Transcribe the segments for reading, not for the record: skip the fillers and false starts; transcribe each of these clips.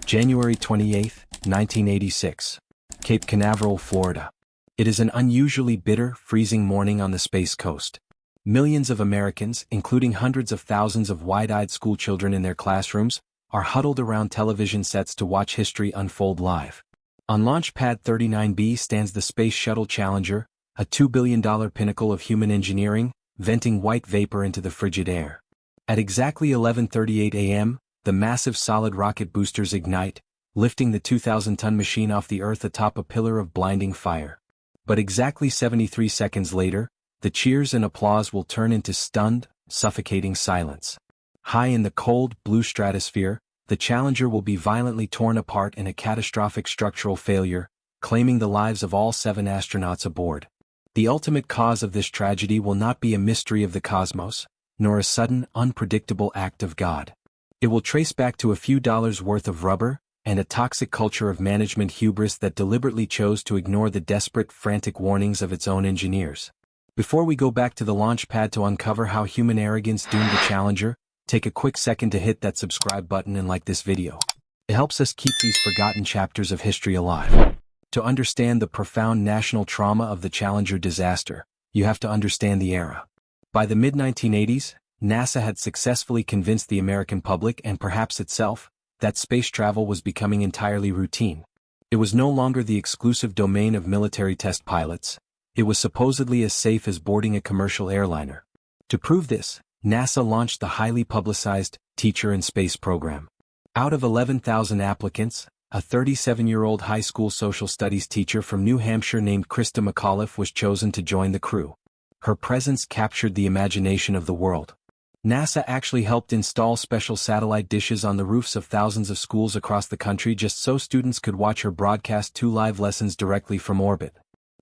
January 28, 1986. Cape Canaveral, Florida. It is an unusually bitter, freezing morning on the Space Coast. Millions of Americans, including hundreds of thousands of wide-eyed schoolchildren in their classrooms, are huddled around television sets to watch history unfold live. On Launch Pad 39B stands the Space Shuttle Challenger, a $2 billion pinnacle of human engineering, venting white vapor into the frigid air. At exactly 11:38 a.m., the massive solid rocket boosters ignite, lifting the 2,000-ton machine off the Earth atop a pillar of blinding fire. But exactly 73 seconds later, the cheers and applause will turn into stunned, suffocating silence. High in the cold, blue stratosphere, the Challenger will be violently torn apart in a catastrophic structural failure, claiming the lives of all 7 astronauts aboard. The ultimate cause of this tragedy will not be a mystery of the cosmos, nor a sudden, unpredictable act of God. It will trace back to a few dollars worth of rubber, and a toxic culture of management hubris that deliberately chose to ignore the desperate, frantic warnings of its own engineers. Before we go back to the launch pad to uncover how human arrogance doomed the Challenger, take a quick second to hit that subscribe button and like this video. It helps us keep these forgotten chapters of history alive. To understand the profound national trauma of the Challenger disaster, you have to understand the era. By the mid-1980s, NASA had successfully convinced the American public and perhaps itself that space travel was becoming entirely routine. It was no longer the exclusive domain of military test pilots. It was supposedly as safe as boarding a commercial airliner. To prove this, NASA launched the highly publicized Teacher in Space program. Out of 11,000 applicants, a 37-year-old high school social studies teacher from New Hampshire named Krista McAuliffe was chosen to join the crew. Her presence captured the imagination of the world. NASA actually helped install special satellite dishes on the roofs of thousands of schools across the country just so students could watch her broadcast 2 live lessons directly from orbit.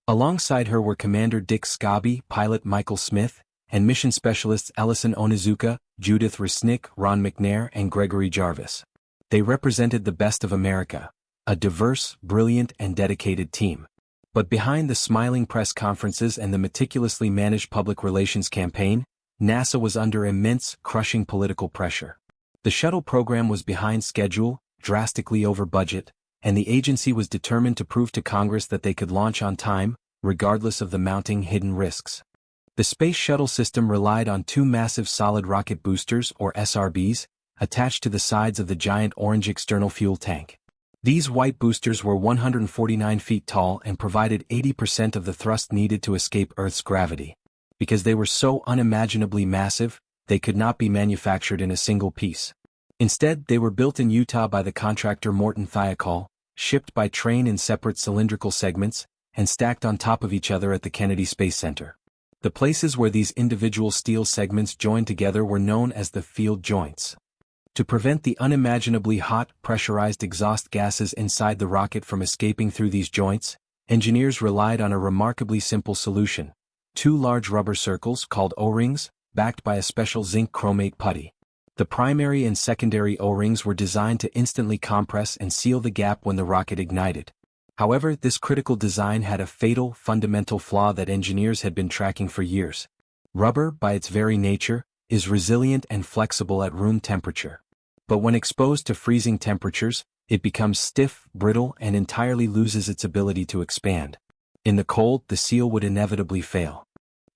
Alongside her were Commander Dick Scobie, pilot Michael Smith, and mission specialists Ellison Onizuka, Judith Resnick, Ron McNair, and Gregory Jarvis. They represented the best of America, a diverse, brilliant, and dedicated team. But behind the smiling press conferences and the meticulously managed public relations campaign, NASA was under immense, crushing political pressure. The shuttle program was behind schedule, drastically over budget, and the agency was determined to prove to Congress that they could launch on time, regardless of the mounting hidden risks. The Space Shuttle system relied on 2 massive solid rocket boosters, or SRBs, attached to the sides of the giant orange external fuel tank. These white boosters were 149 feet tall and provided 80% of the thrust needed to escape Earth's gravity. Because they were so unimaginably massive, they could not be manufactured in a single piece. Instead, they were built in Utah by the contractor Morton Thiokol, shipped by train in separate cylindrical segments, and stacked on top of each other at the Kennedy Space Center. The places where these individual steel segments joined together were known as the field joints. To prevent the unimaginably hot, pressurized exhaust gases inside the rocket from escaping through these joints, engineers relied on a remarkably simple solution: 2 large rubber circles called O-rings, backed by a special zinc chromate putty. The primary and secondary O-rings were designed to instantly compress and seal the gap when the rocket ignited. However, this critical design had a fatal, fundamental flaw that engineers had been tracking for years. Rubber, by its very nature, is resilient and flexible at room temperature. But when exposed to freezing temperatures, it becomes stiff, brittle, and entirely loses its ability to expand. In the cold, the seal would inevitably fail.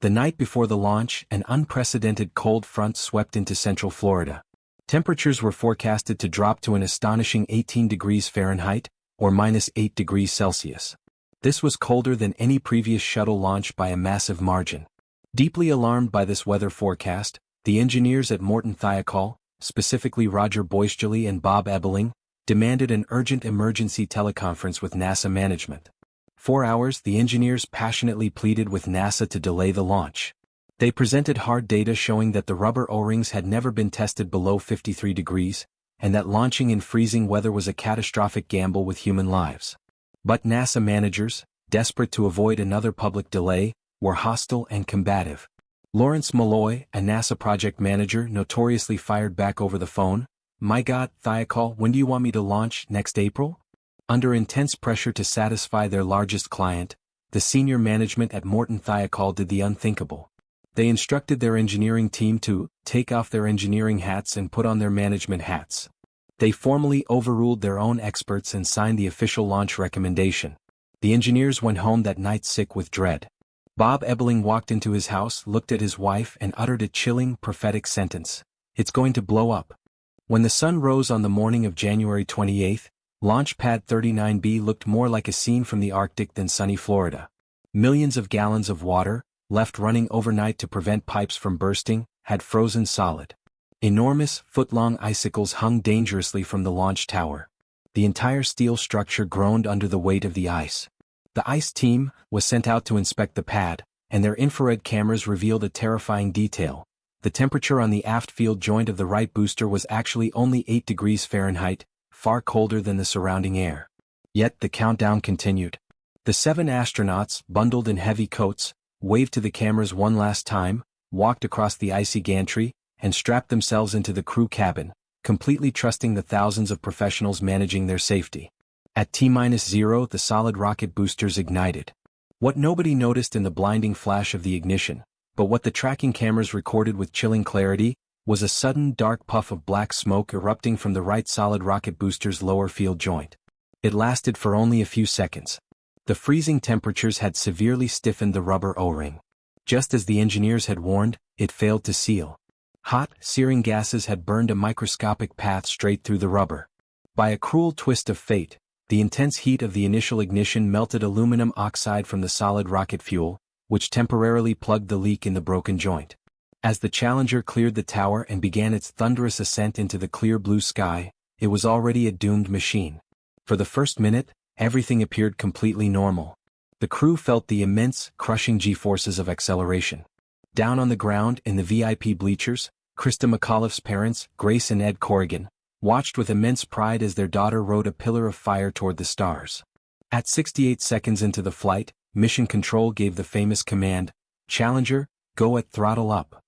The night before the launch, an unprecedented cold front swept into central Florida. Temperatures were forecasted to drop to an astonishing 18 degrees Fahrenheit, or -8 degrees Celsius. This was colder than any previous shuttle launch by a massive margin. Deeply alarmed by this weather forecast, the engineers at Morton Thiokol, specifically Roger Boisjoli and Bob Ebeling, demanded an urgent emergency teleconference with NASA management. 4 hours, the engineers passionately pleaded with NASA to delay the launch. They presented hard data showing that the rubber O-rings had never been tested below 53 degrees, and that launching in freezing weather was a catastrophic gamble with human lives. But NASA managers, desperate to avoid another public delay, were hostile and combative. Lawrence Malloy, a NASA project manager, notoriously fired back over the phone, "My God, Thiokol, when do you want me to launch, next April?" Under intense pressure to satisfy their largest client, the senior management at Morton Thiokol did the unthinkable. They instructed their engineering team to take off their engineering hats and put on their management hats. They formally overruled their own experts and signed the official launch recommendation. The engineers went home that night sick with dread. Bob Ebeling walked into his house, looked at his wife, and uttered a chilling, prophetic sentence. "It's going to blow up." When the sun rose on the morning of January 28, Launch Pad 39B looked more like a scene from the Arctic than sunny Florida. Millions of gallons of water, left running overnight to prevent pipes from bursting, had frozen solid. Enormous, foot-long icicles hung dangerously from the launch tower. The entire steel structure groaned under the weight of the ice. The ice team was sent out to inspect the pad, and their infrared cameras revealed a terrifying detail. The temperature on the aft field joint of the right booster was actually only 8 degrees Fahrenheit, far colder than the surrounding air. Yet the countdown continued. The 7 astronauts, bundled in heavy coats, waved to the cameras one last time, walked across the icy gantry, and strapped themselves into the crew cabin, completely trusting the thousands of professionals managing their safety. At T-0, the solid rocket boosters ignited. What nobody noticed in the blinding flash of the ignition, but what the tracking cameras recorded with chilling clarity, was a sudden dark puff of black smoke erupting from the right solid rocket booster's lower field joint. It lasted for only a few seconds. The freezing temperatures had severely stiffened the rubber O-ring. Just as the engineers had warned, it failed to seal. Hot, searing gases had burned a microscopic path straight through the rubber. By a cruel twist of fate, the intense heat of the initial ignition melted aluminum oxide from the solid rocket fuel, which temporarily plugged the leak in the broken joint. As the Challenger cleared the tower and began its thunderous ascent into the clear blue sky, it was already a doomed machine. For the first minute, everything appeared completely normal. The crew felt the immense, crushing G-forces of acceleration. Down on the ground in the VIP bleachers, Krista McAuliffe's parents, Grace and Ed Corrigan, watched with immense pride as their daughter rode a pillar of fire toward the stars. At 68 seconds into the flight, Mission Control gave the famous command, "Challenger, go at throttle up."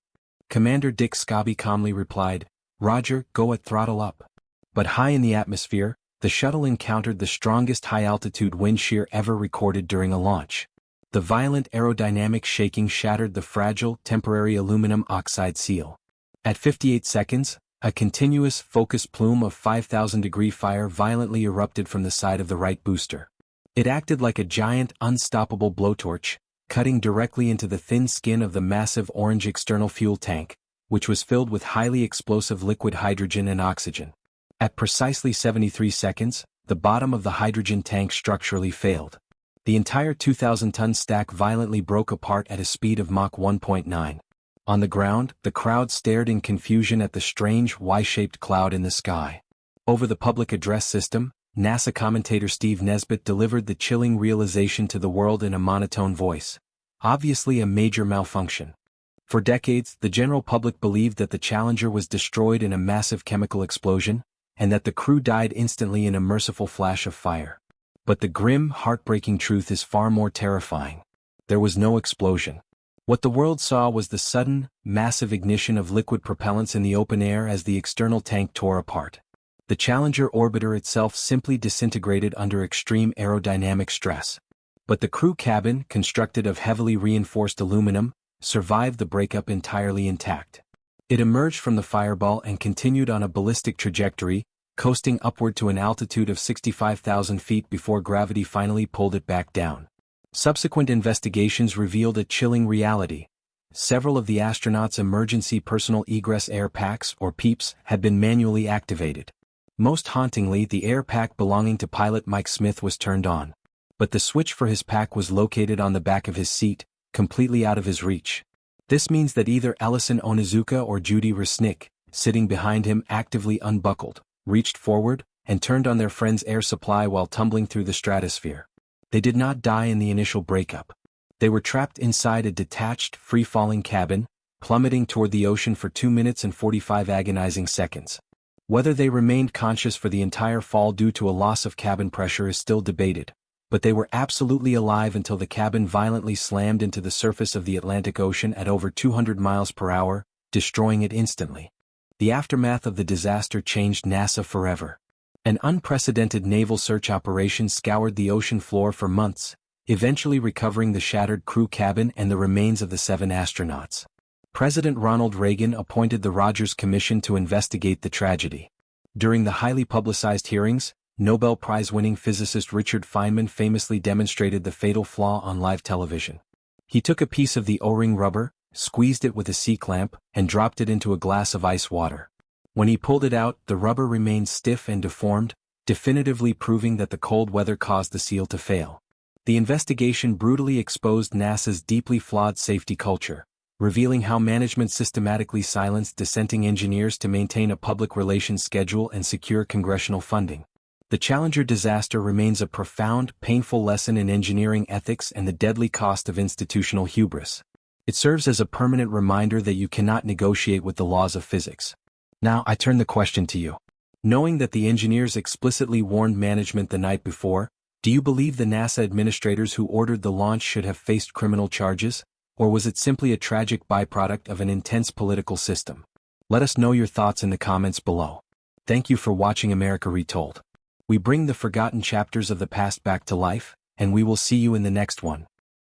Commander Dick Scobie calmly replied, "Roger, go at throttle up." But high in the atmosphere, the shuttle encountered the strongest high-altitude wind shear ever recorded during a launch. The violent aerodynamic shaking shattered the fragile, temporary aluminum oxide seal. At 58 seconds, a continuous, focused plume of 5,000-degree fire violently erupted from the side of the right booster. It acted like a giant, unstoppable blowtorch, cutting directly into the thin skin of the massive orange external fuel tank, which was filled with highly explosive liquid hydrogen and oxygen. At precisely 73 seconds, the bottom of the hydrogen tank structurally failed. The entire 2,000-ton stack violently broke apart at a speed of Mach 1.9. On the ground, the crowd stared in confusion at the strange Y-shaped cloud in the sky. Over the public address system, NASA commentator Steve Nesbitt delivered the chilling realization to the world in a monotone voice. Obviously a major malfunction. For decades, the general public believed that the Challenger was destroyed in a massive chemical explosion, and that the crew died instantly in a merciful flash of fire. But the grim, heartbreaking truth is far more terrifying. There was no explosion. What the world saw was the sudden, massive ignition of liquid propellants in the open air as the external tank tore apart. The Challenger orbiter itself simply disintegrated under extreme aerodynamic stress. But the crew cabin, constructed of heavily reinforced aluminum, survived the breakup entirely intact. It emerged from the fireball and continued on a ballistic trajectory, coasting upward to an altitude of 65,000 feet before gravity finally pulled it back down. Subsequent investigations revealed a chilling reality. Several of the astronauts' emergency personal egress air packs, or PEEPs, had been manually activated. Most hauntingly, the air pack belonging to pilot Mike Smith was turned on. But the switch for his pack was located on the back of his seat, completely out of his reach. This means that either Ellison Onizuka or Judy Resnick, sitting behind him, actively unbuckled, reached forward, and turned on their friend's air supply while tumbling through the stratosphere. They did not die in the initial breakup. They were trapped inside a detached, free-falling cabin, plummeting toward the ocean for 2 minutes and 45 agonizing seconds. Whether they remained conscious for the entire fall due to a loss of cabin pressure is still debated, but they were absolutely alive until the cabin violently slammed into the surface of the Atlantic Ocean at over 200 miles per hour, destroying it instantly. The aftermath of the disaster changed NASA forever. An unprecedented naval search operation scoured the ocean floor for months, eventually recovering the shattered crew cabin and the remains of the 7 astronauts. President Ronald Reagan appointed the Rogers Commission to investigate the tragedy. During the highly publicized hearings, Nobel Prize-winning physicist Richard Feynman famously demonstrated the fatal flaw on live television. He took a piece of the O-ring rubber, squeezed it with a C-clamp, and dropped it into a glass of ice water. When he pulled it out, the rubber remained stiff and deformed, definitively proving that the cold weather caused the seal to fail. The investigation brutally exposed NASA's deeply flawed safety culture, revealing how management systematically silenced dissenting engineers to maintain a public relations schedule and secure congressional funding. The Challenger disaster remains a profound, painful lesson in engineering ethics and the deadly cost of institutional hubris. It serves as a permanent reminder that you cannot negotiate with the laws of physics. Now I turn the question to you. Knowing that the engineers explicitly warned management the night before, do you believe the NASA administrators who ordered the launch should have faced criminal charges? Or was it simply a tragic byproduct of an intense political system? Let us know your thoughts in the comments below. Thank you for watching America Retold. We bring the forgotten chapters of the past back to life, and we will see you in the next one.